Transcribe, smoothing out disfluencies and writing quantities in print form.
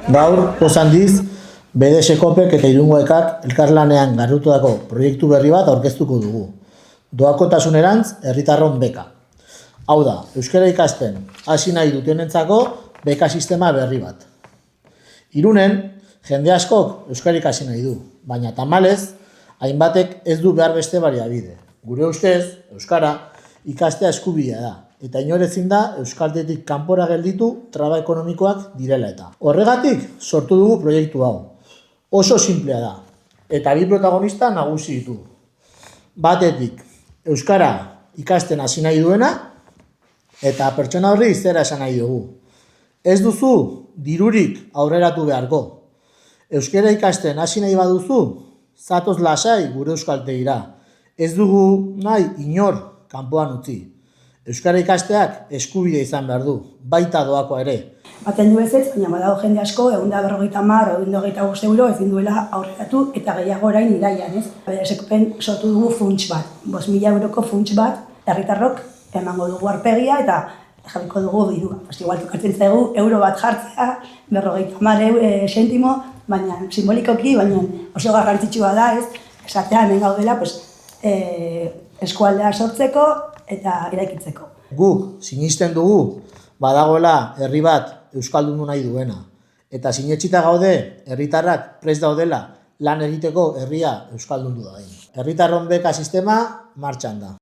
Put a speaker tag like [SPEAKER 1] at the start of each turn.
[SPEAKER 1] Gaur, poz handiz, BDS Kopek eta Irungoekak elkarlanean garututako proiektu berri bat aurkeztuko dugu. Doakotasunerantz herritarron beka. Hau da, euskara ikasten hasi nahi dutenentzako beka sistema berri bat. Irunen, jende askok euskara ikasi nahi du, baina tamalez, hainbatek ez du behar beste baliabide. Gure ustez, euskara ikastea eskubidea da, eta inor ezin da euskaltetik kanpora gelditu traba ekonomikoak direla eta. Horregatik sortu dugu proiektu hau. Oso sinplea da, eta bi protagonista nagusi ditu. Batetik, euskara ikasten hasi nahi duena, eta pertsona horri zera esan nahi dugu. Ez duzu dirurik aurreratu beharko. Euskara ikasten hasi nahi baduzu, zatoz lasai gure euskaltegira. Ez dugu nahi inor kanpoan utzi. Euskara ikasteak eskubidea izan behar du, baita doakoa ere.
[SPEAKER 2] Baten du ez, baina badago jende asko, 150 edo 125 euro ezin duela aurreratu eta gehiago orain iraian, ez? BDS-Kopen sortu dugu funts bat, 5.000 euroko funts bat, herritarrok emango dugu aurpegia eta jarriko dugu dirua. Igual tokatzen zaigu euro bat jartzea, 50 sentimo, baina simbolikoki, baina oso garrantzitsua da, ez? Esatea hemen gaudela, eskualdea sortzeko eta eraikitzeko.
[SPEAKER 1] Guk sinisten dugu badagoela herri bat euskaldundu nahi duena. Eta sinetsita gaude herritarrak prest daudela lan egiteko herria euskaldundu da. Herritarron beka sistema martxan da.